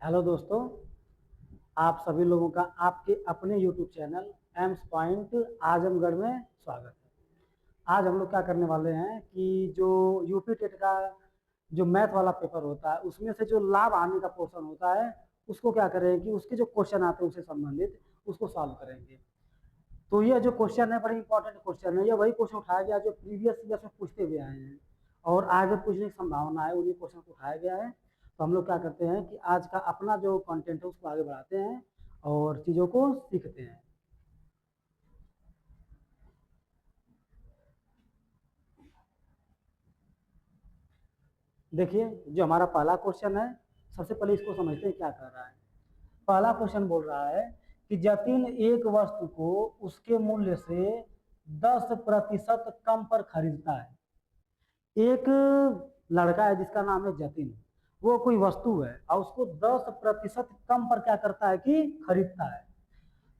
Hello दोस्तों, आप सभी लोगों का आपके अपने YouTube channel AIIMS point Azamgarh में स्वागत है। आज हम लोग क्या करने वाले हैं कि जो यूपी टेट का जो मैथ वाला पेपर होता है उसमें से जो लाभ हानि का पोर्शन होता है उसको क्या करें कि उसके जो क्वेश्चन आते हैं उससे संबंधित उसको सॉल्व करेंगे। तो ये जो क्वेश्चन है बड़ी इंपॉर्टेंट क्वेश्चन है। ये वही क्वेश्चन उठाया गया जो प्रीवियस ईयर में पूछते हुए आए हैं और आगे पूछने की संभावना है, उन्हीं क्वेश्चन को उठाया गया है। तो हम लोग क्या करते हैं कि आज का अपना जो कंटेंट है उसको आगे बढ़ाते हैं और चीज़ों को सीखते हैं। देखिए, जो हमारा पहला क्वेश्चन है, सबसे पहले इसको समझते हैं क्या कर रहा है। पहला क्वेश्चन बोल रहा है कि जतिन एक वस्तु को उसके मूल्य से 10% कम पर खरीदता है। एक लड़का है जिसका नाम है जतिन, वो कोई वस्तु है और उसको 10% कम पर क्या करता है कि खरीदता है।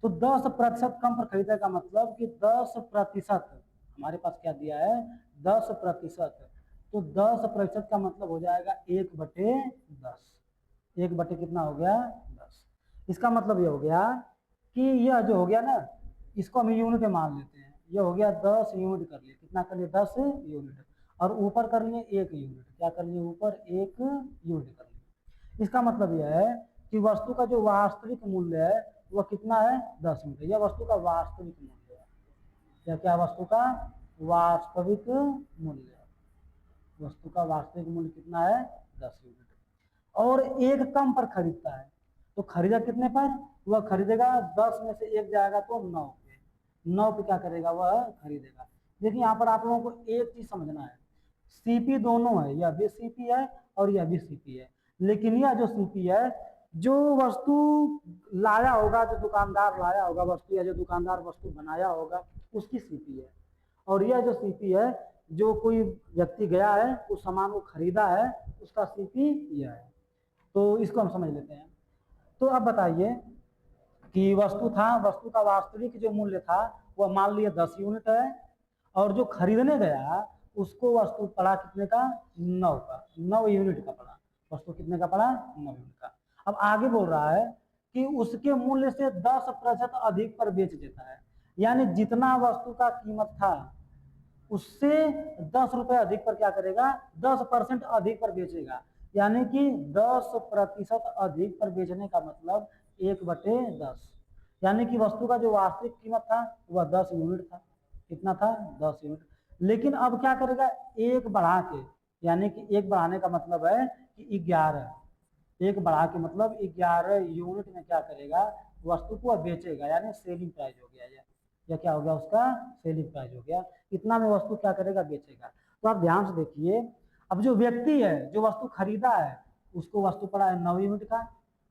तो 10% कम पर खरीदने का मतलब कि 10%, हमारे पास क्या दिया है 10%। तो 10% का मतलब हो जाएगा 1/10। 1/, कितना हो गया 10। इसका मतलब ये हो गया कि यह जो हो गया ना, इसको हम यूनिट में मान लेते हैं। ये हो गया 10 यूनिट कर लिए, कितना कर लिए 10 यूनिट। और ऊपर कर लिए 1 यूनिट, क्या कर लिए ऊपर 1 यूनिट कर लिए। इसका मतलब यह है कि वस्तु का जो वास्तविक मूल्य है वह कितना है 10 यूनिट। यह वस्तु का वास्तविक मूल्य है। यह क्या वस्तु का वास्तविक मूल्य है। वस्तु का वास्तविक मूल्य कितना है 10 यूनिट। और एक कम पर खरीदता है, तो खरीदा कितने पर, वह खरीदेगा 10 में से एक जाएगा तो 9 पे। 9 पे क्या करेगा वह खरीदेगा। देखिए यहाँ पर आप लोगों को एक चीज समझना है, सीपी दोनों है, यह भी सीपी है और यह भी सीपी है। लेकिन यह जो सीपी है, जो वस्तु लाया होगा, जो दुकानदार लाया होगा वस्तु या जो दुकानदार वस्तु बनाया होगा उसकी सीपी है। और यह जो सीपी है, जो कोई व्यक्ति गया है उस सामान को खरीदा है उसका सीपी यह है। तो इसको हम समझ लेते हैं। तो अब बताइए कि वस्तु था, वस्तु का वास्तविक जो मूल्य था वह मान लिया 10 यूनिट है। और जो खरीदने गया उसको वस्तु पड़ा कितने का 9 का, 9 यूनिट का पड़ा। वस्तु कितने का पड़ा 9 यूनिट का। अब आगे बोल रहा है कि उसके मूल्य से 10% अधिक पर बेच देता है। यानी जितना वस्तु का कीमत था उससे 10 रुपए अधिक पर क्या करेगा 10% अधिक पर बेचेगा। यानी कि 10% अधिक पर बेचने का मतलब 1/10। यानी कि वस्तु का जो वास्तविक कीमत था वह 10 यूनिट था। कितना था 10 यूनिट। लेकिन अब क्या करेगा एक बढ़ा के, यानी कि एक बढ़ाने का मतलब है कि 11। एक बढ़ा के मतलब 11 यूनिट में क्या करेगा वस्तु को बेचेगा। यानी सेलिंग प्राइस हो गया या क्या हो गया उसका सेलिंग प्राइस हो गया। इतना में वस्तु क्या करेगा बेचेगा। तो आप ध्यान से देखिए, अब जो व्यक्ति है जो वस्तु खरीदा है उसको वस्तु पड़ा है 9 यूनिट का,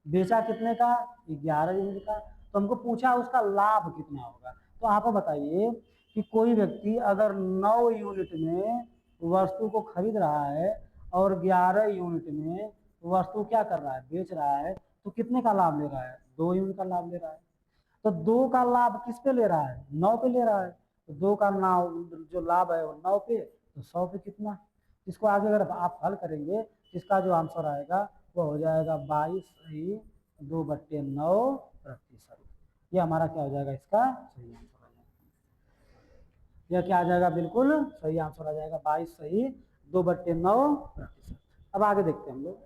बेचा कितने का 11 यूनिट का। तो हमको पूछा उसका लाभ कितना होगा। तो आप बताइए कि कोई व्यक्ति अगर 9 यूनिट में वस्तु को खरीद रहा है और 11 यूनिट में वस्तु क्या कर रहा है बेच रहा है, तो कितने का लाभ ले रहा है 2 यूनिट का लाभ ले रहा है। तो 2 का लाभ किस पे ले रहा है 9 पे ले रहा है। तो 2 का नाव जो लाभ है वो 9 पे, तो 100 पे कितना। इसको आगे अगर आप हल करेंगे इसका जो आंसर आएगा वो हो जाएगा 22 सही 2/9%। ये हमारा क्या हो जाएगा इसका सही आंसर आ जाएगा। यह क्या आ जाएगा बिल्कुल सही आंसर आ जाएगा 22 सही 2/9%। अब आगे देखते हैं हम लोग।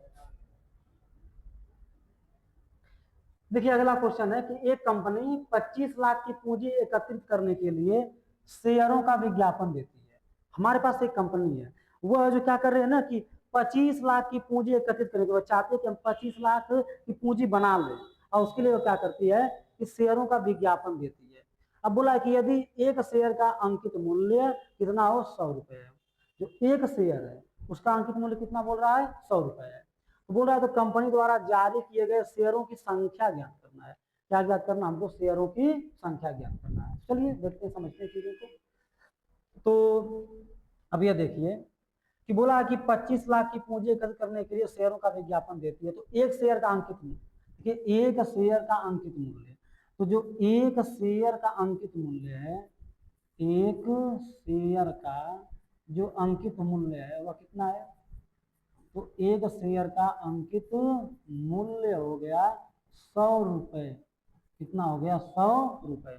देखिए अगला क्वेश्चन है कि एक कंपनी 25 लाख की पूंजी एकत्रित करने के लिए शेयरों का विज्ञापन देती है। हमारे पास एक कंपनी है, वह जो क्या कर रहे हैं ना कि 25 लाख की पूंजी एकत्रित करने के बाद चाहते हैं कि हम 25 लाख की पूंजी बना लें। और उसके लिए वो क्या करती है कि शेयरों का विज्ञापन देती है। अब बोला कि यदि एक शेयर का अंकित मूल्य कितना हो 100 रुपए है। जो एक शेयर है उसका अंकित मूल्य कितना बोल रहा है 100 रुपए है। तो बोल रहा है तो कंपनी द्वारा जारी किए गए शेयरों की संख्या ज्ञात करना है। क्या ज्ञात करना हमको शेयरों की संख्या ज्ञात करना है। चलिए देखते हैं समझते हैं चीजों को। तो अब यह देखिए कि बोला कि 25 लाख की पूंजी एकत्र करने के लिए शेयरों का विज्ञापन देती है। तो एक शेयर का अंकित मूल्य, देखिए एक शेयर का अंकित मूल्य, तो जो एक शेयर का अंकित मूल्य है, एक शेयर का जो अंकित मूल्य है वह कितना है तो एक शेयर का अंकित मूल्य हो गया 100 रुपए। कितना हो गया? 100 रुपए।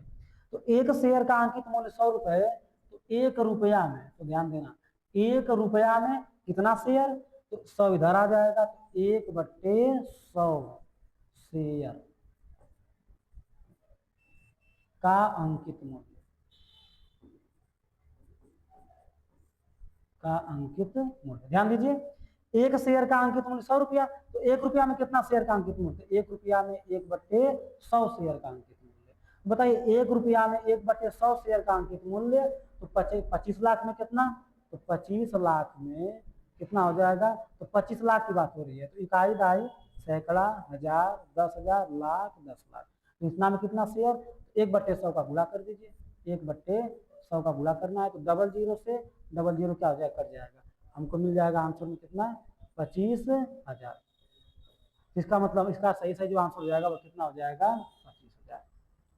तो एक शेयर का अंकित मूल्य 100 रुपए है, तो 1 रुपया में, तो ध्यान देना, 1 रुपया में कितना शेयर? तो 100 इधर आ जाएगा, तो 1/100 शेयर का अंकित मूल्य, का अंकित मूल्य। ध्यान दीजिए, एक शेयर का अंकित मूल्य 100 रुपया, तो 1 रुपया में कितना शेयर का अंकित मूल्य? 1 रुपया में 1/100 शेयर का अंकित मूल्य। बताइए 1 रुपया में 1/100 शेयर का अंकित मूल्य, तो 25 लाख में कितना? तो 25 लाख में कितना हो जाएगा? तो 25 लाख की बात हो रही है, तो इकाई, दहाई, सैकड़ा, हजार, 10,000, लाख, 10 लाख, तो इतना में कितना शेयर? 1/100 का गुणा कर दीजिए, 1/100 का गुणा करना है, तो डबल जीरो से डबल जीरो क्या हो जाएगा? कट जाएगा, हमको मिल जाएगा आंसर में कितना? 25,000। इसका मतलब इसका सही सही जो आंसर हो जाएगा वो कितना हो जाएगा? 25,000।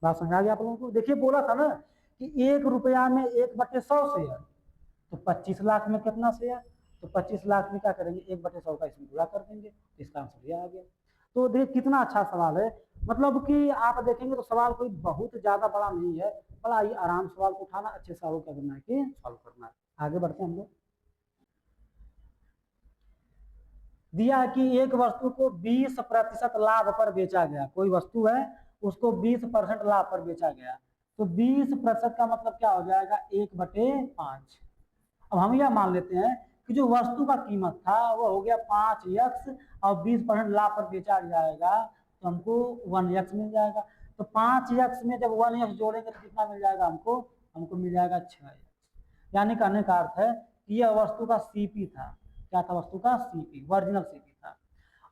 बात समझ आ गया आप लोगों को? देखिए बोला था ना कि 1 रुपया में 1/100 शेयर, तो 25 लाख में कितना शेयर? तो 25 लाख में क्या करेंगे? 1/100 का इसमें गुणा कर देंगे, तो इसका आंसर ये आ गया। तो देखिए कितना अच्छा सवाल है, मतलब कि आप देखेंगे तो सवाल कोई बहुत ज्यादा बड़ा नहीं है, बड़ा ही आराम सवाल को उठाना, अच्छे सवालों क्या करना है कि सॉल्व करना है। आगे बढ़ते हैं हम लोग। दिया है कि एक वस्तु को 20% लाभ पर बेचा गया, कोई वस्तु है उसको 20% लाभ पर बेचा गया, तो 20% का मतलब क्या हो जाएगा? 1/5। अब हम यह मान लेते हैं कि जो वस्तु का कीमत था वो हो गया 5x और 20% लाभ पर बेचा जाएगा, तो हमको 1x मिल जाएगा। तो 5x में जब 1x जोड़ेंगे तो कितना मिल जाएगा हमको? हमको मिल जाएगा 6x। यानी कहने का अर्थ है कि यह वस्तु का सीपी था। क्या था? वस्तु का सीपी, ओरिजिनल सीपी था।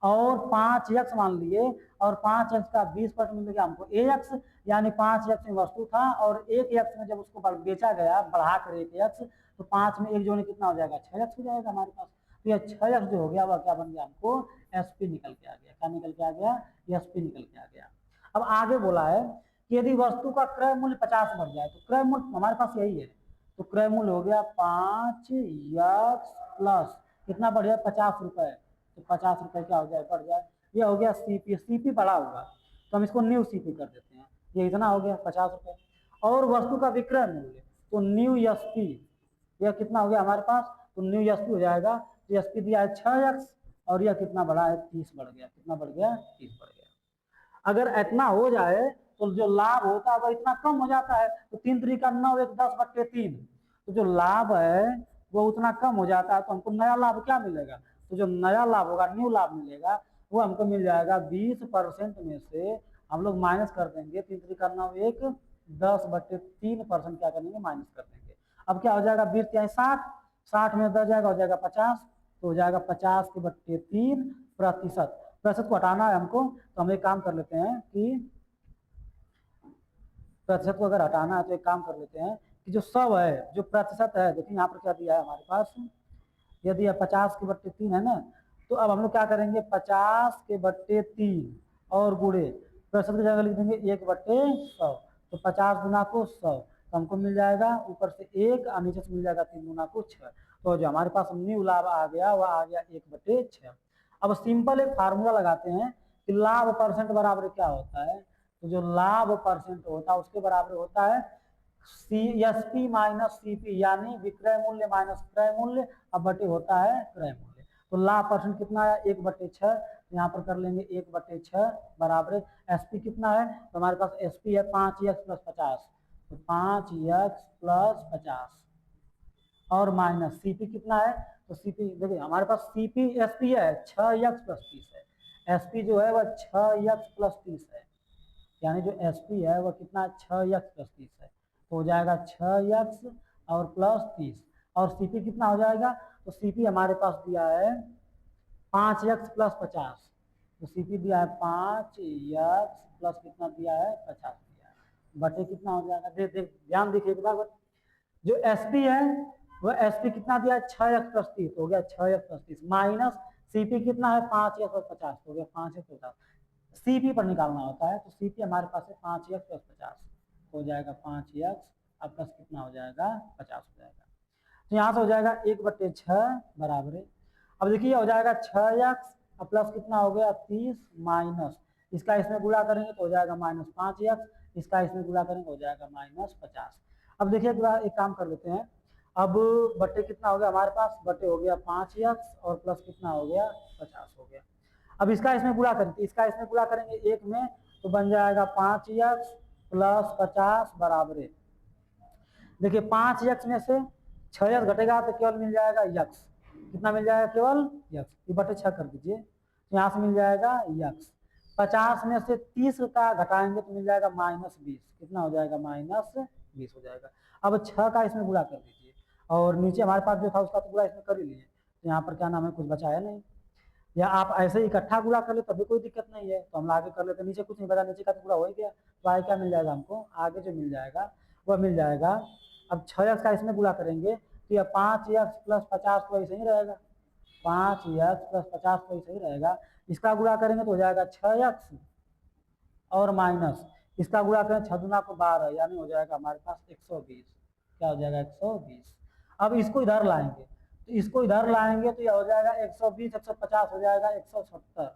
और 5x मान लिए, और 5x का 20% मिल गया हमको ax, यानी 5x में वस्तु था और 1x में जब उसको बेचा गया बढ़ाकर 1x, तो 5 में 1 जोड़े कितना हो जाएगा? 6x हो जाएगा हमारे पास। तो यह 6x जो हो गया वह क्या बन गया? हमको SP निकल के आ गया। क्या निकल के आ गया? SP निकल के आ गया। अब आगे बोला है कि यदि वस्तु का क्रय मूल्य 50 बढ़ जाए, तो क्रय मूल्य हमारे पास यही है, तो क्रय मूल्य हो गया 5x प्लस कितना बढ़ गया? 50 रुपए, तो 50 रुपए क्या हो जाए? बढ़ जाए। ये हो गया सीपी, सीपी बढ़ा होगा तो हम इसको न्यू सीपी कर देते हैं, ये इतना हो गया 50 रुपए। और वस्तु का विक्रय मूल्य, तो न्यू एसपी, यह कितना हो गया हमारे पास? तो न्यू एसपी हो जाएगा, तो एसपी दिया है 6x और यह कितना बढ़ा है? 30 बढ़ गया। कितना बढ़ गया? 30 बढ़ गया। अगर इतना हो जाए तो जो लाभ होता है वह इतना कम हो जाता है, तो 3 3 का 9, 1 10/3, तो जो लाभ है वो उतना कम हो जाता है, तो हमको नया लाभ क्या मिलेगा? तो जो नया लाभ होगा, न्यू लाभ मिलेगा, वो हमको मिल जाएगा 20% में से हम लोग माइनस कर देंगे, 3 3 का 9, 1 10/3% क्या करेंगे? माइनस कर देंगे। अब क्या हो जाएगा? 20 या 60, 60 में 10 जाएगा, हो जाएगा 50, तो हो जाएगा 50/3 प्रतिशत को हटाना है हमको, तो हम एक काम कर लेते हैं कि प्रतिशत को अगर हटाना है तो एक काम कर लेते हैं कि जो 100 है, जो प्रतिशत है, देखिए यहाँ पर क्या दिया है हमारे पास, यदि 50/3 है ना, तो अब हम लोग क्या करेंगे? 50/3 और गुणे प्रतिशत की जगह लिख देंगे 1/100, तो 50 गुना को 100, तो हमको मिल जाएगा ऊपर से 1 और नीचे से मिल जाएगा 3 गुना को 6, तो जो हमारे पास न्यू लाभ आ गया वह आ गया 1/6। अब सिंपल एक फार्मूला लगाते हैं कि लाभ परसेंट बराबर क्या होता है, तो जो लाभ परसेंट होता है उसके बराबर होता है एसपी माइनस सीपी, यानी विक्रय मूल्य माइनस क्रय मूल्य, अब बटे होता है क्रय मूल्य। तो लाभ परसेंट कितना है? 1/6, यहाँ पर कर लेंगे 1/6 बराबर एसपी कितना है? तो हमारे पास एसपी है 5x प्लस 50, तो 5x प्लस 50 और माइनस सीपी कितना है? तो सीपी देखिए हमारे पास सीपी एसपी है 6x प्लस 30 है, एसपी जो है वह 6x प्लस 30 है, यानी जो एसपी है वह कितना? 6x प्लस 30 है, तो हो जाएगा 6x और प्लस 30, और सीपी कितना हो जाएगा? तो सीपी हमारे पास दिया है 5x प्लस 50, तो सीपी दिया है 5x प्लस कितना दिया है? 50 दिया है, बटे कितना हो जाएगा? ध्यान देखिए एक बार, जो एसपी है वह एसपी कितना दिया है? 6x प्लस 30, हो गया 6x प्लस 30 माइनस सीपी कितना है? 5x प्लस 50, हो गया 5x प्लस 50, सीपी पर निकालना होता है, तो सीपी हमारे पास है 5x प्लस 50, हो जाएगा 5x अब प्लस कितना हो जाएगा? 50 हो जाएगा, तो यहाँ से हो जाएगा 1/6 बराबर है। अब देखिए हो जाएगा 6x प्लस कितना हो गया 30 माइनस इसका इसमें गुणा करेंगे तो हो जाएगा -5x, इसका इसमें गुणा करेंगे हो जाएगा -50। अब देखिए एक काम कर लेते हैं, अब बट्टे कितना हो गया हमारे पास, बट्टे हो गया 5x और प्लस कितना हो गया 50 हो गया। अब इसका इसमें गुणा करेंगे, इसका इसमें गुणा करेंगे एक में तो बन जाएगा 5x प्लस 50 बराबर है। देखिए 5x में से 6x घटेगा तो केवल मिल जाएगा x, कितना मिल जाएगा केवल x, ये बटे 6 कर दीजिए तो यहाँ से मिल जाएगा x। 50 में से 30 का घटाएंगे तो मिल जाएगा -20, कितना हो जाएगा -20 हो जाएगा। अब 6 का इसमें गुणा कर दीजिए और नीचे हमारे पास जो था उसका तो गुणा इसमें कर ही लिए, तो यहाँ पर क्या नाम है कुछ बचा है नहीं, या आप ऐसे ही इकट्ठा गुणा कर ले तब भी कोई दिक्कत नहीं है, तो हम आगे कर लेते हैं। नीचे कुछ नहीं बचा, नीचे का तो गुणा हो ही गया, तो आगे क्या मिल जाएगा हमको, आगे जो मिल जाएगा वह मिल जाएगा। अब 6x का इसमें गुणा करेंगे तो यह 5x प्लस 50 तो ऐसे ही रहेगा, 5x प्लस 50 तो ऐसे ही रहेगा। इसका गुणा करेंगे तो हो जाएगा 6x और माइनस इसका गुणा करें 6 दूना को 12 यानी हो जाएगा हमारे पास 120, क्या हो जाएगा 120। अब इसको इधर लाएंगे तो इसको इधर लाएंगे तो यह हो जाएगा 120, 150 हो जाएगा 170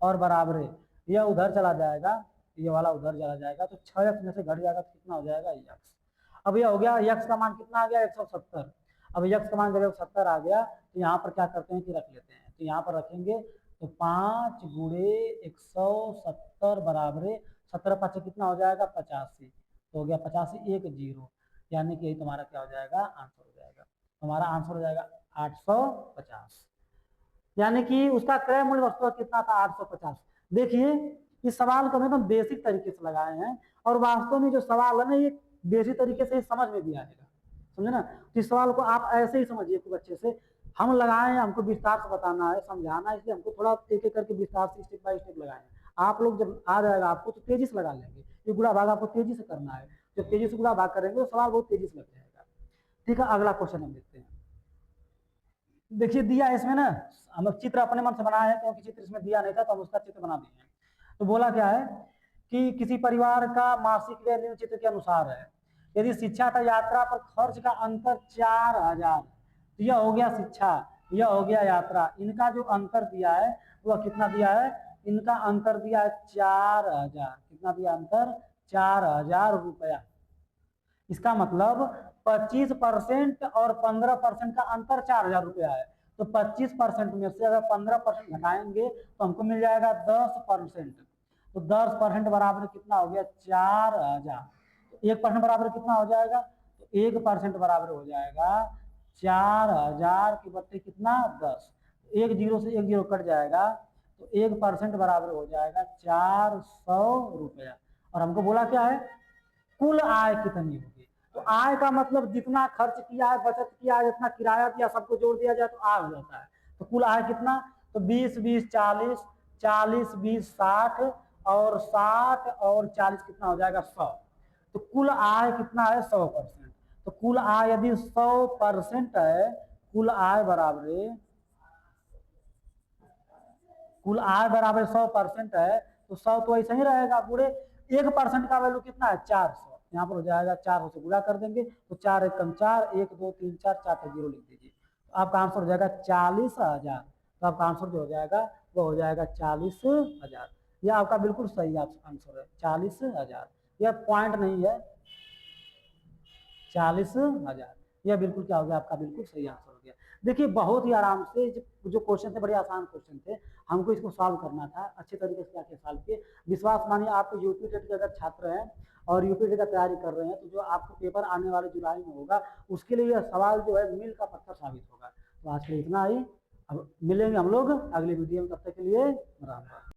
और बराबर है यह उधर चला जाएगा, ये वाला उधर चला जाएगा तो 6x में से घट जाएगा तो कितना हो जाएगा x। अब यह हो गया x का मान कितना आ गया 170। अब x का मान जब 170 आ गया तो यहाँ पर क्या करते हैं कि रख लेते हैं, तो यहाँ पर रखेंगे तो 5 गुणे 170 बराबर 17 5 कितना हो जाएगा 85, तो हो गया 85 1 0, यानी कि यही तुम्हारा क्या हो जाएगा आंसर हो जाएगा, तुम्हारा आंसर हो जाएगा 850, यानी कि उसका क्रय मूल्य वस्तु कितना था 850। देखिए इस सवाल को हम बेसिक तरीके से लगाए हैं और वास्तव में जो सवाल है ना ये बेसिक तरीके से समझ में भी आएगा, समझे ना। तो इस सवाल को आप ऐसे ही समझिए खूब अच्छे से, हम लगाए हैं, हमको विस्तार से बताना है समझाना है, इसलिए हमको थोड़ा एक एक करके विस्तार से स्टेप बाय स्टेप लगाए हैं। आप लोग जब आ जाएगा आपको तो तेजी से लगा लेंगे, ये गुणा भाग आपको तेजी से करना है, जब तेजी से गुणा भाग करेंगे तो सवाल बहुत तेजी से लग जाएगा। ठीक है, अगला क्वेश्चन हम देखते हैं। देखिए दिया इसमें ना, हम चित्र अपने मन से बनाए हैं क्योंकि चित्र इसमें दिया नहीं था तो हम उसका चित्र बना दिए हैं। तो बोला क्या है कि किसी परिवार का मासिक व्यय निम्न चित्र के अनुसार है, यदि शिक्षा का यात्रा पर खर्च का अंतर 4000, तो यह हो गया शिक्षा, यह हो गया यात्रा, इनका जो अंतर दिया है वह कितना दिया है, इनका अंतर दिया है 4000, कितना दिया अंतर 4000 रुपया। इसका मतलब 25% और 15% का अंतर 4000 रुपया है, तो 25% में से अगर 15% घटाएंगे तो हमको मिल जाएगा 10%, तो 10% बराबर कितना हो गया 4000, तो 1% बराबर कितना हो जाएगा, तो 1% बराबर हो जाएगा 4000 के बट्टे कितना 10, एक जीरो से एक जीरो कट जाएगा तो 1% बराबर हो जाएगा 400 रुपया। और हमको बोला क्या है कुल आय कितनी होगी, तो आय का मतलब जितना खर्च किया है बचत किया है जितना किराया दिया सबको जोड़ दिया जाए तो आय हो जाता है। तो कुल आय कितना, तो 20 20 40, 40 20 60 और 60 और 40 कितना हो जाएगा 100, तो कुल आय कितना है 100%। तो कुल आय यदि 100% है, कुल आय बराबर कुल आय बराबर 100% है तो 100 तो ऐसा ही रहेगा, पूरे 1% का वैल्यू कितना है 400, यहाँ पर हो जाएगा 400 से गुणा कर देंगे तो 4 एकम 4, 1 2 3 4 4 जीरो लिख दीजिए, तो आपका आंसर हो जाएगा 40,000। तो आपका आंसर जो हो जाएगा वो हो जाएगा 40,000, यह आपका बिल्कुल सही आंसर है 40,000, यह पॉइंट नहीं है 40,000, यह बिल्कुल क्या हो गया आपका बिल्कुल सही आंसर हो गया। देखिए बहुत ही आराम से जो क्वेश्चन थे बड़े आसान क्वेश्चन थे, हमको इसको सॉल्व करना था, अच्छे तरीके से क्या सॉल्व किए। विश्वास मानिए आप यूपी टेट के अगर छात्र हैं और यूपी टेट का तैयारी कर रहे हैं तो जो आपको पेपर आने वाले जुलाई में होगा उसके लिए यह सवाल जो है मील का पत्थर साबित होगा। तो आज के लिए इतना ही, अब मिलेंगे हम लोग अगले वीडियो में, तब तक के लिए राम राम।